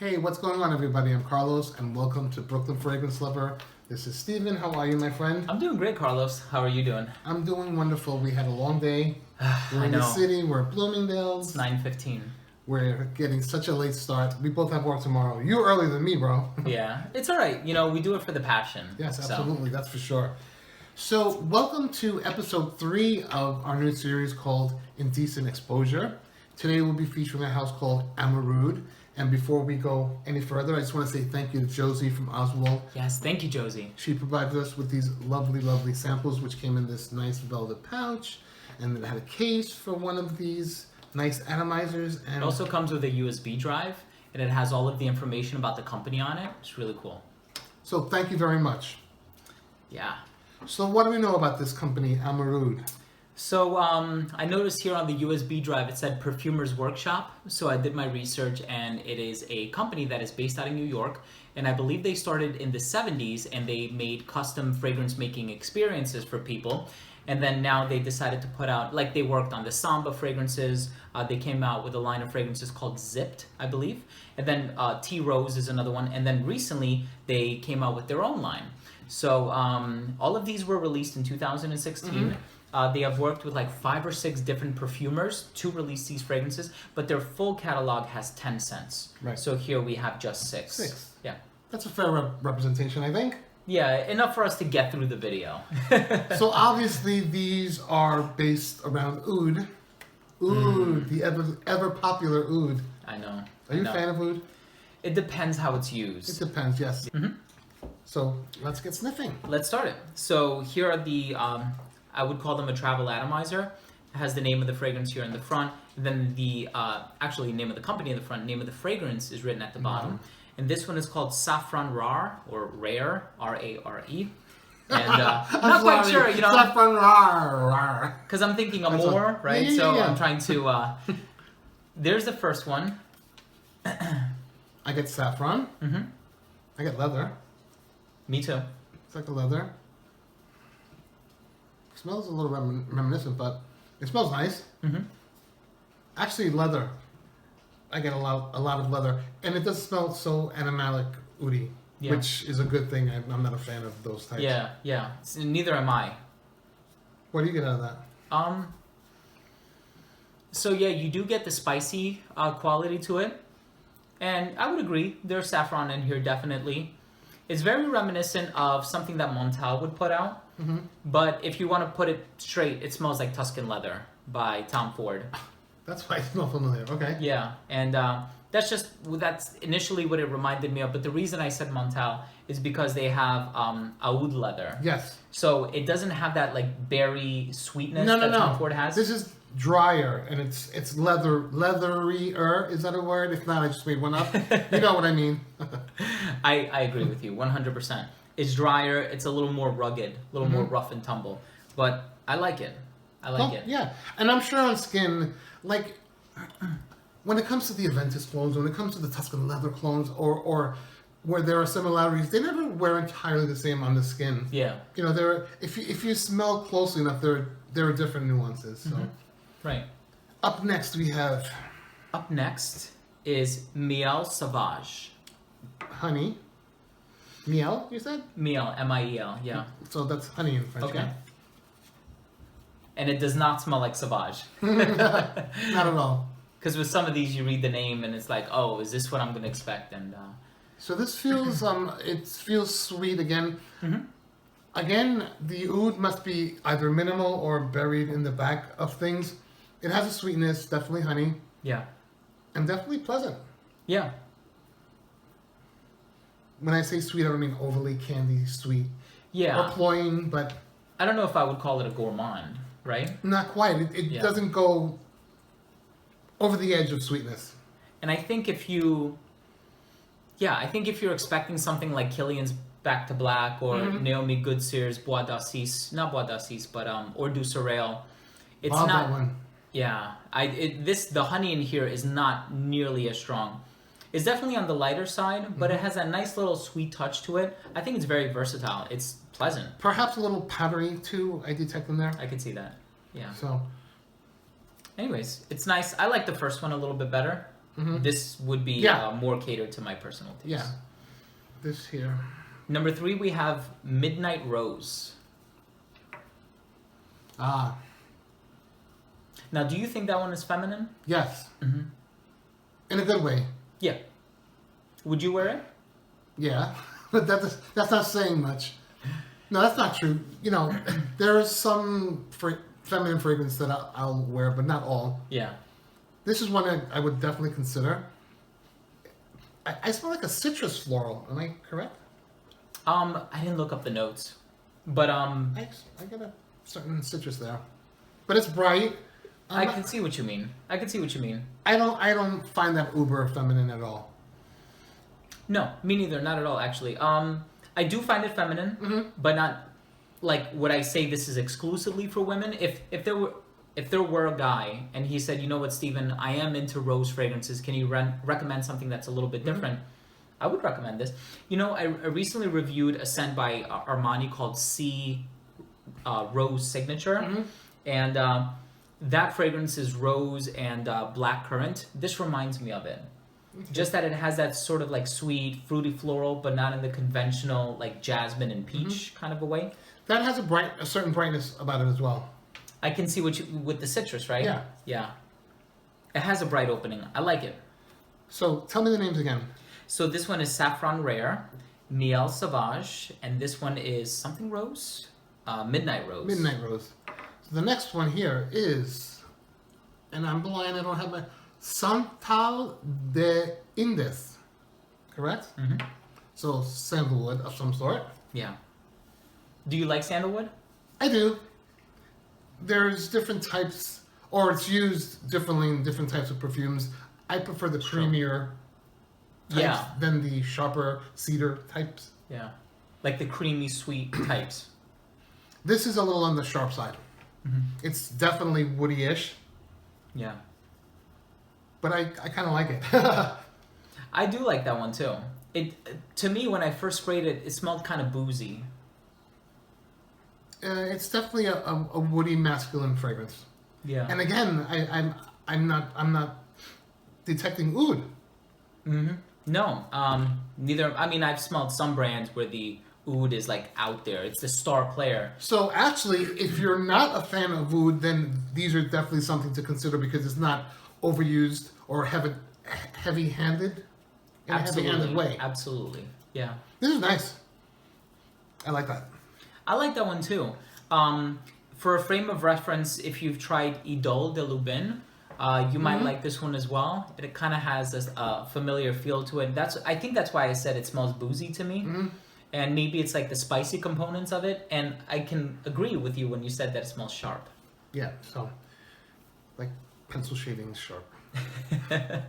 Hey, what's going on, everybody? I'm Carlos, and welcome to Brooklyn Fragrance Lover. This is Steven. How are you, my friend? I'm doing great, Carlos. How are you doing? I'm doing wonderful. We had a long day. We're in the city. We're at Bloomingdale's. It's 9:15. We're getting such a late start. We both have work tomorrow. You're earlier than me, bro. Yeah, it's all right. You know, we do it for the passion. Yes, absolutely. That's for sure. So, welcome to episode 3 of our new series called Indecent Exposure. Today we'll be featuring a house called Amouroud. And before we go any further, I just want to say thank you to Josie from Oswald. Yes, thank you, Josie. She provided us with these lovely, lovely samples, which came in this nice velvet pouch. And it had a case for one of these nice atomizers. And it also comes with a USB drive, and it has all of the information about the company on it. It's really cool. So thank you very much. Yeah. So what do we know about this company, Amouroud? So I noticed here on the USB drive it said Perfumers Workshop. So I did my research, and it is a company that is based out of New York. And I believe they started in the 70s, and they made custom fragrance making experiences for people. And then now they decided to put out, like they worked on the Samba fragrances. They came out with a line of fragrances called Zipped, I believe. And then Tea Rose is another one. And then recently they came out with their own line. So all of these were released in 2016. Mm-hmm. They have worked with like 5 or 6 different perfumers to release these fragrances, but their full catalog has 10 scents. Right. So here we have just 6. 6. Yeah. That's a fair representation, I think. Yeah, enough for us to get through the video. So obviously these are based around oud. Oud, the ever popular oud. I know. Are you a fan of oud? It depends how it's used. It depends, yes. Mm-hmm. So let's get sniffing. Let's start it. So here are the, I would call them a travel atomizer. It has the name of the fragrance here in the front. And then the, actually name of the company in the front, name of the fragrance is written at the bottom. And this one is called Saffron Rar, or Rare, R-A-R-E. And not quite sure, you know. Saffron Rar. Because I'm thinking Amour, right? Yeah. So I'm trying to, there's the first one. I get saffron. Mm-hmm. I get leather. Me too. It's like a leather. It smells a little reminiscent, but it smells nice. Mm-hmm. Actually, leather. I get a lot of leather, and it does smell so animalic, oudy, which is a good thing. I'm not a fan of those types. Yeah. Neither am I. What do you get out of that? So yeah, you do get the spicy quality to it, and I would agree. There's saffron in here, definitely. It's very reminiscent of something that Montal would put out. Mm-hmm. But if you want to put it straight, it smells like Tuscan Leather by Tom Ford. That's why it smells familiar. Okay. Yeah, and that's initially what it reminded me of. But the reason I said Montal is because they have oud leather. Yes. So it doesn't have that like berry sweetness that Tom Ford has. This is drier, and it's leathery-er. Is that a word? If not, I just made one up. You know what I mean. I agree with you 100%. It's drier. It's a little more rugged, a little more rough and tumble. But I like it. I like it. Yeah, and I'm sure on skin, like when it comes to the Aventus clones, when it comes to the Tuscan Leather clones, or where there are similarities, they never wear entirely the same on the skin. Yeah. You know, if you smell closely enough, there are different nuances. So. Mm-hmm. Right. Up next we have. Up next is Miel Sauvage. Honey. Miel, you said? Miel, M-I-E-L, yeah. So that's honey in French. Okay. Yeah? And it does not smell like Sauvage. Not at all. Because with some of these, you read the name and it's like, oh, is this what I'm going to expect? And so this feels it feels sweet again. Mm-hmm. Again, the oud must be either minimal or buried in the back of things. It has a sweetness, definitely honey. Yeah. And definitely pleasant. Yeah. When I say sweet, I don't mean overly candy sweet. Yeah. Or cloying, but I don't know if I would call it a gourmand, right? Not quite. It doesn't go over the edge of sweetness. And I think if you're expecting something like Killian's Back to Black or Naomi Goodsear's Bois d'Assis, not Bois d'Assis, but Or du Sorel, it's not that one. Yeah, the honey in here is not nearly as strong. It's definitely on the lighter side, but it has a nice little sweet touch to it. I think it's very versatile. It's pleasant. Perhaps a little powdery too. I detect in there. I could see that. Yeah. So. Anyways, it's nice. I like the first one a little bit better. This would be more catered to my personal taste. Yeah. This here. Number 3, we have Midnight Rose. Ah. Now, do you think that one is feminine? Yes. Mm-hmm. In a good way. Yeah. Would you wear it? Yeah. But that's not saying much. No, that's not true. You know, there is some feminine fragrance that I'll wear, but not all. Yeah. This is one I would definitely consider. I smell like a citrus floral. Am I correct? I didn't look up the notes, but I get a certain citrus there, but it's bright. I can see what you mean. I don't find that uber feminine at all. No, me neither. Not at all, actually. I do find it feminine, but not like would I say this is exclusively for women. If there were a guy and he said, you know what, Steven, I am into rose fragrances. Can you recommend something that's a little bit different? I would recommend this. You know, I recently reviewed a scent by Armani called Sea Rose Signature, and that fragrance is rose and black currant. This reminds me of it. Just that it has that sort of like sweet, fruity floral, but not in the conventional like jasmine and peach kind of a way. That has a certain brightness about it as well. I can see with the citrus, right? Yeah. Yeah. It has a bright opening. I like it. So tell me the names again. So this one is Saffron Rare, Miel Sauvage, and this one is something rose? Midnight Rose. Midnight Rose. So the next one here is, and I'm blind, I don't have my, Santal de Indes. Correct? So sandalwood of some sort. Yeah. Do you like sandalwood? I do. There's different types, or it's used differently in different types of perfumes. I prefer the creamier types than the sharper cedar types. Yeah. Like the creamy sweet types. This is a little on the sharp side. It's definitely woody-ish. Yeah. But I kind of like it. I do like that one too. To me, when I first sprayed it, it smelled kind of boozy. It's definitely a woody masculine fragrance. Yeah. And again, I'm not detecting oud. No. Neither. I mean, I've smelled some brands where the oud is like out there. It's the star player. So actually, if you're not a fan of oud, then these are definitely something to consider because it's not overused or heavy-handed in a heavy-handed way. Absolutely. Yeah. This is nice. I like that. I like that one too. For a frame of reference, if you've tried Idole de Lubin, you might like this one as well. It kind of has this familiar feel to it. I think that's why I said it smells boozy to me. And maybe it's like the spicy components of it. And I can agree with you when you said that it smells sharp. Yeah, so like pencil shaving sharp.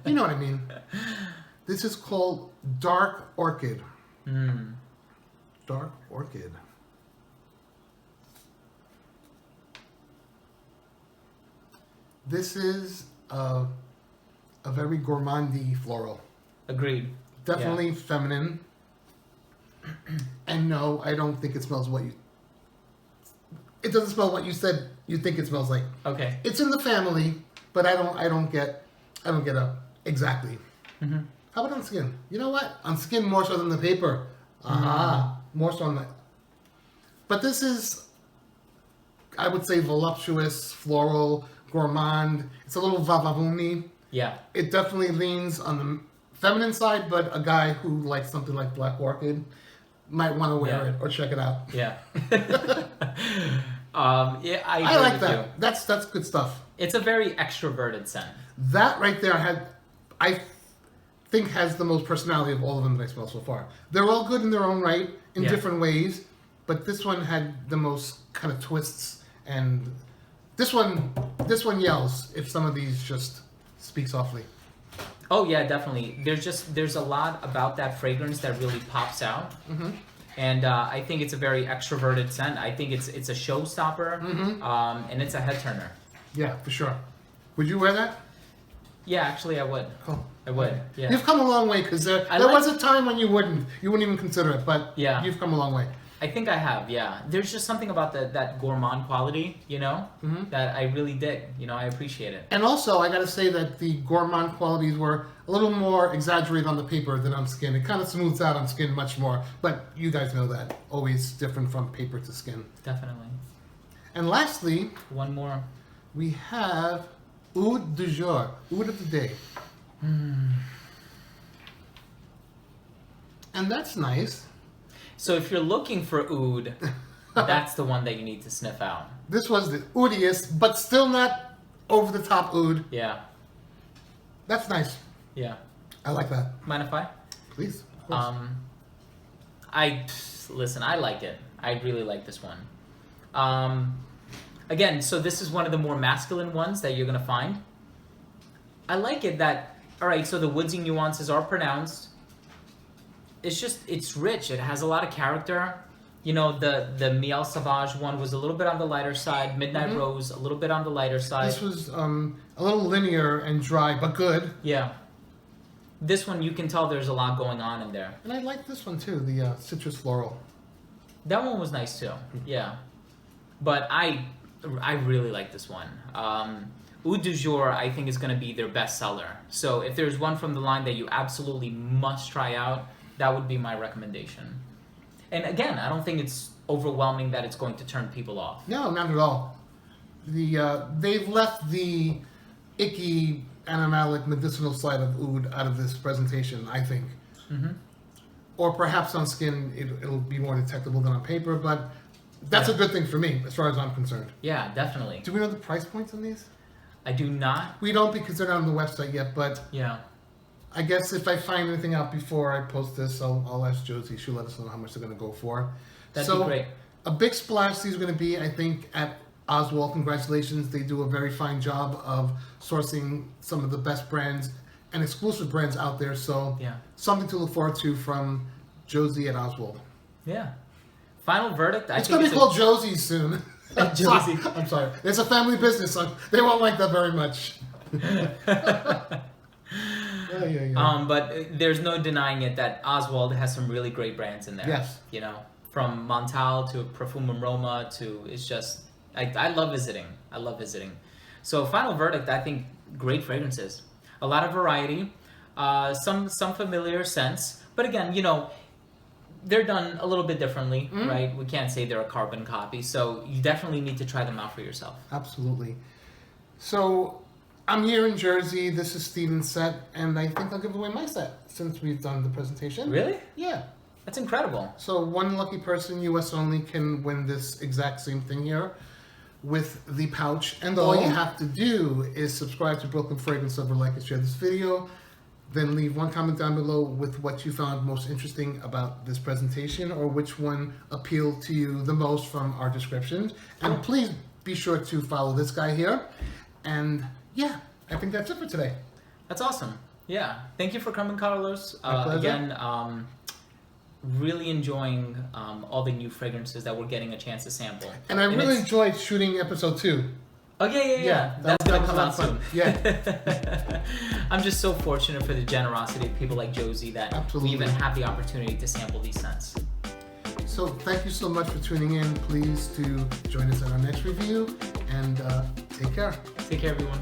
You know what I mean. This is called Dark Orchid. Dark Orchid. This is a very gourmandy floral. Agreed. Definitely feminine. And no, I don't think it smells what you... It doesn't smell what you said you think it smells like. Okay. It's in the family, but I don't get a exactly. How about on skin? You know what? On skin more so than the paper. More so on the... But this is, I would say, voluptuous, floral, gourmand. It's a little vavavouni. Yeah. It definitely leans on the feminine side, but a guy who likes something like Black Orchid might want to wear it or check it out. Yeah. I like that. You. That's good stuff. It's a very extroverted scent. That right there I think has the most personality of all of them that I smell so far. They're all good in their own right, in different ways, but this one had the most kind of twists, and this one yells if some of these just speak softly. Oh yeah, definitely. There's a lot about that fragrance that really pops out, and I think it's a very extroverted scent. I think it's a showstopper, and it's a head turner. Yeah, for sure. Would you wear that? Yeah, actually, I would. Cool. I would. Yeah. You've come a long way because there was a time when you wouldn't even consider it, but you've come a long way. I think I have, yeah. There's just something about that gourmand quality, you know, that I really dig. You know, I appreciate it. And also, I gotta say that the gourmand qualities were a little more exaggerated on the paper than on skin. It kind of smooths out on skin much more, but you guys know that. Always different from paper to skin. Definitely. And lastly, One more. we have Oud du jour, Oud of the day. And that's nice. So if you're looking for oud, that's the one that you need to sniff out. This was the oudiest, but still not over the top oud. Yeah. That's nice. Yeah. I like that. Mind if I? Please. Of course. Listen, I like it. I really like this one. Again, so this is one of the more masculine ones that you're gonna find. I like it that, all right, so the woodsy nuances are pronounced. It's rich. It has a lot of character. You know, the Miel Sauvage one was a little bit on the lighter side. Midnight Rose, a little bit on the lighter side. This was a little linear and dry, but good. Yeah. This one, you can tell there's a lot going on in there. And I like this one too, the citrus floral. That one was nice too. Yeah. But I really like this one. Oud du jour, I think, is going to be their best seller. So if there's one from the line that you absolutely must try out, that would be my recommendation. And again, I don't think it's overwhelming that it's going to turn people off. No, not at all. They've left the icky, animalic, medicinal side of oud out of this presentation, I think. Or perhaps on skin, it'll be more detectable than on paper, but that's a good thing for me, as far as I'm concerned. Yeah, definitely. Do we know the price points on these? I do not. We don't, because they're not on the website yet, but Yeah. I guess if I find anything out before I post this, I'll ask Josie. She'll let us know how much they're going to go for. That'd be great. A big splash these are going to be, I think, at Oswald. Congratulations. They do a very fine job of sourcing some of the best brands and exclusive brands out there. So Yeah. something to look forward to from Josie at Oswald. Yeah. Final verdict. It's going to be called Josie's soon. Josie. I'm sorry. It's a family business, so they won't like that very much. Yeah. But there's no denying it that Oswald has some really great brands in there. Yes. You know, from Montal to Perfumum Roma to, it's just, I love visiting. I love visiting. So final verdict, I think great fragrances. A lot of variety, some familiar scents. But again, you know, they're done a little bit differently, right? We can't say they're a carbon copy. So you definitely need to try them out for yourself. Absolutely. So I'm here in Jersey. This is Steven's set, and I think I'll give away my set since we've done the presentation. Really? Yeah. That's incredible. So one lucky person, US only, can win this exact same thing here with the pouch. And all you have to do is subscribe to Brooklyn Fragrance Lover, like and share this video. Then leave one comment down below with what you found most interesting about this presentation, or which one appealed to you the most from our descriptions. And please be sure to follow this guy here. And yeah, I think that's it for today. That's awesome. Yeah. Thank you for coming, Carlos. My pleasure. Again, really enjoying all the new fragrances that we're getting a chance to sample. And I really enjoyed shooting episode 2. Oh, yeah. That's going to come out soon. Yeah. I'm just so fortunate for the generosity of people like Josie that Absolutely. we even have the opportunity to sample these scents. So thank you so much for tuning in. Please to join us in our next review, and take care. Take care, everyone.